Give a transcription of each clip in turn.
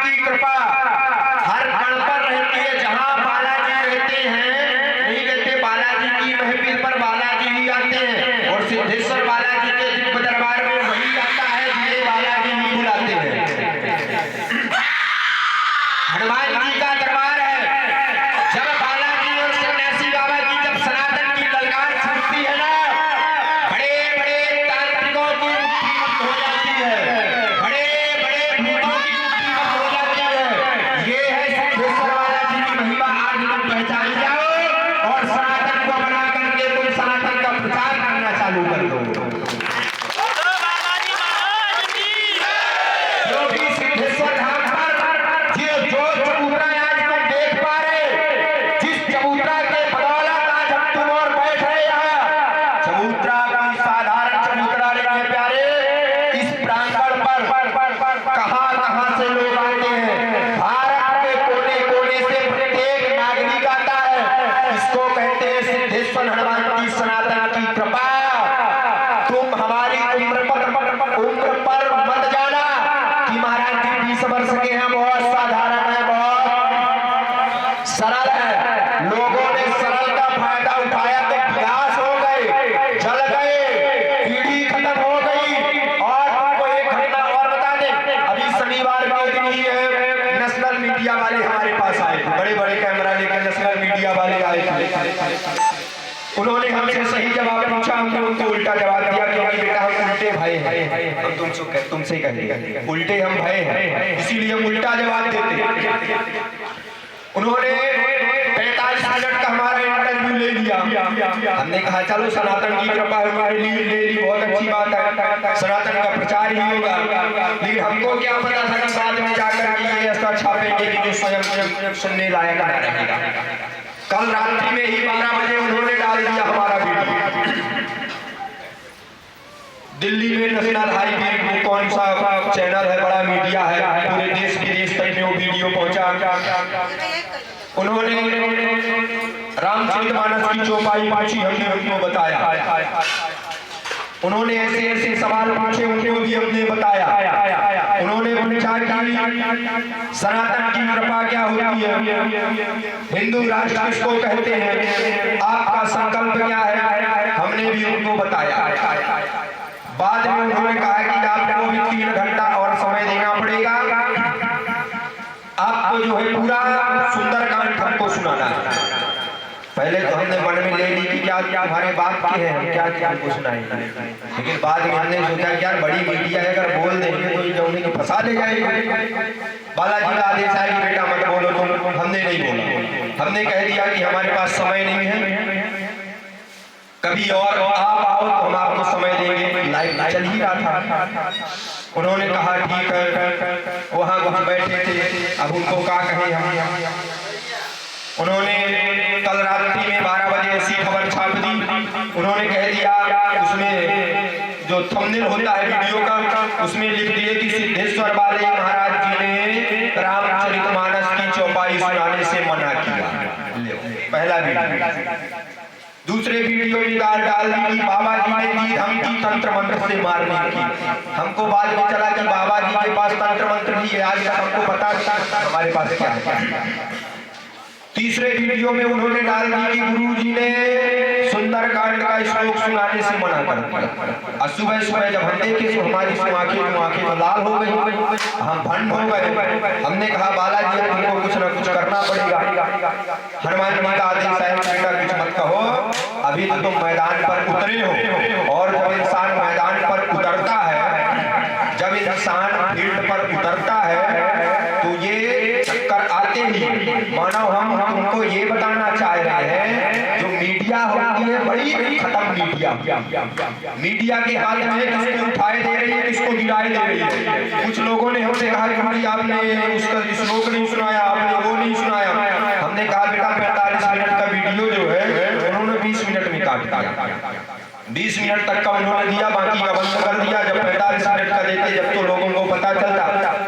की कृपा हर कण पर रहती है। जहाँ बालाजी रहते हैं, नहीं कहते बालाजी की महफिल पर बालाजी ही आते हैं, और सिद्धेश्वर बालाजी के दिव्य दरबार में वही आता है जिन्हें बालाजी ही बुलाते हैं। हनुमान जी का दरबार है। जब बालाजी और सन्यासी बाबा की जब सनातन की ललकार छूटती है ना, बड़े बड़े तांत्रिकों की मुट्ठी बंद हो जाती है, बड़े बड़े भूतों की मुट्ठी बंद हो जाती है। ये है सिद्धेश्वर बालाजी की महिमा। आज तुम पहचान जाओ और सनातन को बना करके तुम सनातन का प्रचार करना चालू कर दो। क्योंकि सिद्धेश्वर धाम उन्होंने हमसे सही जवाब पूछा, हमने उनको उल्टा जवाब दिया। क्योंकि बेटा हम उल्टे भाई हैं, हम तुमसे कहेंगे उल्टे हम भाई हैं, इसीलिए हम उल्टा जवाब देते। उन्होंने 45 मिनट का हमारा इंटरव्यू ले लिया। हमने कहा चलो सनातन की कृपा हमारे लिए ले ली, बहुत अच्छी बात है, सनातन का प्रचार ही होगा। लेकिन हमको क्या पता था कि बाद में जाकर के ये ऐसा छापेंगे कि जो स्वयं सुनने लायक न रहेगा। कल रात्रि में ही 12 बजे उन्होंने डाल दिया हमारा वीडियो। दिल्ली में नेशनल हाईवे कौन सा चैनल है, बड़ा मीडिया है, पूरे देश विदेश तक में वो वीडियो पहुंचा। उन्होंने रामचरितमानस की चौपाई पूछी, हमने उनको बताया। उन्होंने ऐसे ऐसे सवाल पूछे, उनको भी हमने बताया। उन्होंने पूछा कि सनातन की कृपा क्या होती है, हिंदू राष्ट्र किसको कहते हैं, आपका संकल्प क्या है, हमने भी उनको बताया। बाद में उन्होंने कहा कि आपको भी 3 घंटा और समय देना पड़ेगा, आपको जो है पूरा सुंदरकांड हमको सुनाना है। पहले तो हमने मन में ले ली कि क्या तुम्हारे बाप के हैं, हम क्या क्या हमको सुनाएंगे। लेकिन बाद में हमने सोचा कि यार बड़ी मीडिया है, अगर बोल देंगे तो ये जौनी को फंसा ले जाएगा। बालाजी का आदेश आया कि बेटा मत बोलो तुम, हमने नहीं बोला। हमने कह दिया कि हमारे पास समय नहीं है, कभी और आप आओ तो हम आपको समय देंगे। लाइव चल ही रहा था। उन्होंने कहा ठीक है, वहाँ कुछ बैठे थे, अब उनको क्या कहें हम। उन्होंने कल रात्रि में 12 बजे ऐसी खबर छाप दी। उन्होंने कह दिया, उसमें जो थंबनेल होता है वीडियो का, उसमें लिख दिए कि सिद्धेश्वर बालाजी महाराज जी ने रामचरितमानस की चौपाई सुनाने से मना किया। पहला वीडियो। दूसरे वीडियो में डाल दी कि बाबा जी ने दी धमकी तंत्र मंत्र से मारने की। हमको बाद में चला कि बाबा जी के पास तंत्र मंत्र भी है, आज तक हमको पता था हमारे पास क्या है। तीसरे वीडियो में उन्होंने डाल दी कि गुरुजी ने सुंदरकांड का श्लोक सुनाने से मना कर दिया। और सुबह सुबह जब हम देखे तो हमारी आंखें तो लाल हो गई, हम भंड हो गए। हमने कहा बालाजी तुमको कुछ न कुछ करना पड़ेगा। हनुमान जी का आदेश है बेटा कुछ मत कहो, अभी तो तुम मैदान पर उतरे हो। और जब इंसान मैदान पर उतरता है, जब इंसान फील्ड पर उतरता है तो ये चक्कर आते ही मानो हम तुमको ये बताना चाह रहे हैं, जो मीडिया होती है बड़ी खत्म मीडिया के हाथ में किसको उठाए दे रही है, किसको गिराए दे रही है। कुछ लोगों ने हमसे कहा कि भाई आपने उसका श्लोक नहीं सुनाया, आपने वो नहीं सुनाया। हमने कहा बेटा 45 मिनट का वीडियो जो है उन्होंने 20 मिनट में काट दिया। 20 मिनट तक का उन्होंने दिया, बाकी का बंद कर दिया। जब 45 मिनट का देते जब तो लोगों को पता चलता,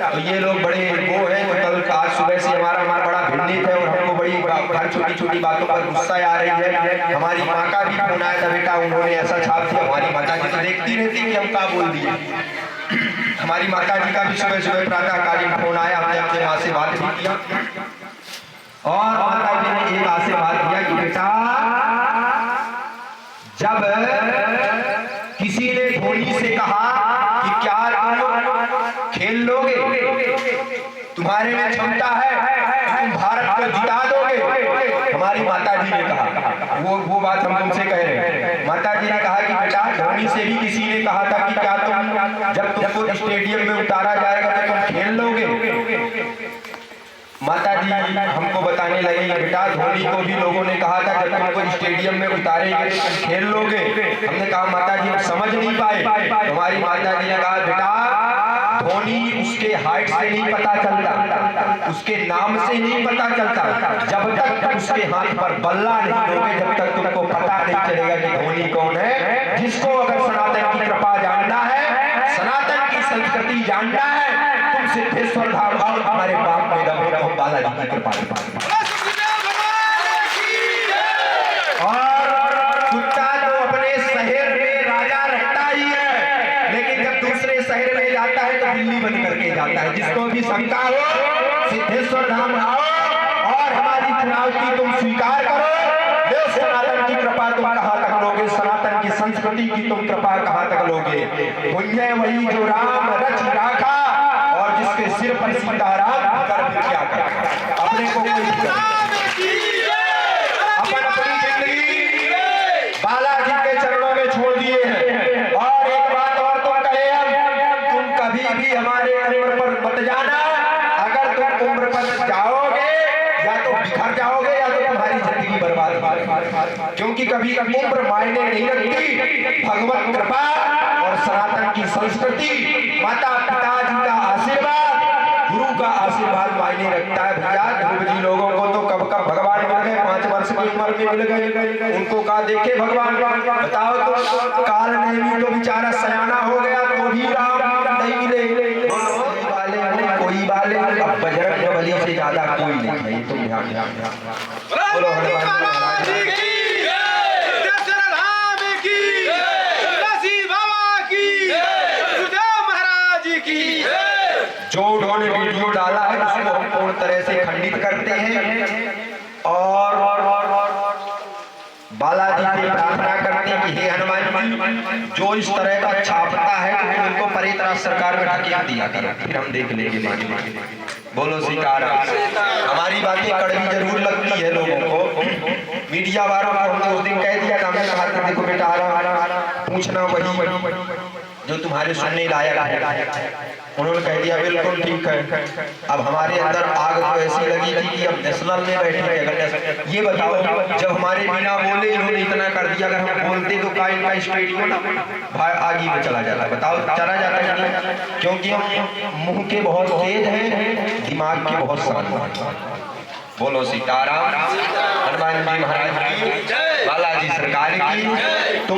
तो ये लोग बड़े वो है कि कल आज सुबह से हमारा बड़ा भिन्नित है और हमको बड़ी छोटी छोटी बातों पर गुस्सा आ रही है। हमारी माँ का भी फोन आया था, बेटा उन्होंने ऐसा छाप दिया। हमारी माता जी तो देखती रहती कि हम क्या बोल दिए। हमारी माता जी का भी सुबह सुबह प्रातःकालीन फोन आया, हमने अपने और माता जी ने एक आशीर्वाद दिया कि बेटा जब किसी ने धोनी से कहा कि क्या तुम खेल लोगे, तुम्हारे में क्षमता है, तुम भारत को जिता दोगे, हमारी माता जी ने कहा, वो बात हम तुमसे कह रहे हैं। माता जी ने कहा कि बेटा धोनी से भी किसी ने कहा था कि क्या तुम जब तुमको स्टेडियम में उतारा जाएगा तो तुम खेल लोगे। माता जी हमको बताने लगी बेटा धोनी को भी लोगों ने कहा था जब तुमको स्टेडियम में उतारेंगे तो तुम खेल लोगे। हमने कहा माता जी हम समझ नहीं पाए। हमारी माता जी ने कहा बेटा धोनी उसके हाइट से नहीं पता चलता, उसके नाम से नहीं पता चलता, जब तक उसके हाथ पर बल्ला नहीं लोगे जब तक तुमको पता नहीं चलेगा कि धोनी कौन है। जिसको अगर सनातन की कृपा जानना है, सनातन की संस्कृति जानना है, तुम सिद्धेश्वर धाम आओ, हमारे बाप में रहो, तो हम बालाजी की कृपा और कुत्ता तो अपने शहर में राजा रहता ही है, लेकिन जब दूसरे शहर में जाता है तो बिल्ली बन करके जाता है। जिसको भी शंका हो सिद्धेश्वर धाम आओ और हमारी चुनौती तुम स्वीकार करो। देव सनातन की कृपा तुम कहाँ तक लोगे, सनातन की संस्कृति की तुम कृपा कहाँ तक लोगे। पुण्य वही जो राम रच राखा और जिसके सिर पर सीताराम कर क्या कर अपने को अपन अपनी जिंदगी बालाजी के चरणों में छोड़ दिए हैं। और एक बात और तुम कहे तुम कभी भी हमारे उम्र पर मत जाना। अगर तुम उम्र पर जाओगे या तो बिखर जाओगे या तो तुम्हारी जिंदगी बर्बाद होगी, क्योंकि कभी उम्र मायने नहीं रखती। भगवत कृपा और सनातन की संस्कृति, माता पिता जी का आशीर्वाद, गुरु का आशीर्वाद मायने रखता है। भैया ध्रुव जी लोगों को तो कब कब भगवान मिल गए, 5 वर्ष की उम्र में मिल गए, उनको कहा देखे भगवान। बताओ तो काल नेमी तो बेचारा सयाना हो गया तो भी राम नहीं मिले। कोई वाले अब बजरंग बली से ज्यादा कोई नहीं है, ये तुम ध्यान बोलो हनुमान महाराज की, दशरथ धाम की, तुलसी बाबा की, सुखदेव महाराज की। जो उन्होंने वीडियो डाला है उसको हम पूर्ण तरह से खंडित करते हैं और बालाजी से प्रार्थना करते हैं कि हे हनुमान जी जो इस तरह का छापता है तो उनको परे तरह सरकार में ढकेल दिया करो, फिर हम देख लेंगे। बोलो सीताराम। हमारी बातें कड़वी जरूर लगती है लोगों को, मीडिया वालों को हमने उस दिन कह दिया था, मैं कहा था देखो बेटा पूछना वही जो तुम्हारे सुनने लायक है। उन्होंने कह दिया बिल्कुल ठीक है। अब हमारे अंदर आग तो ऐसी लगी थी कि अब नेशनल में बैठे थे। ये बताओ जब हमारे बिना बोले इन्होंने इतना कर दिया, अगर हम बोलते तो का इनका स्टेट आगे में चला जाता। बताओ चला जाता है क्योंकि हम मुंह के बहुत तेज हैं, दिमाग के बहुत शांत। बोलो सीताराम। हनुमान जी महाराज की, बालाजी सरकार की।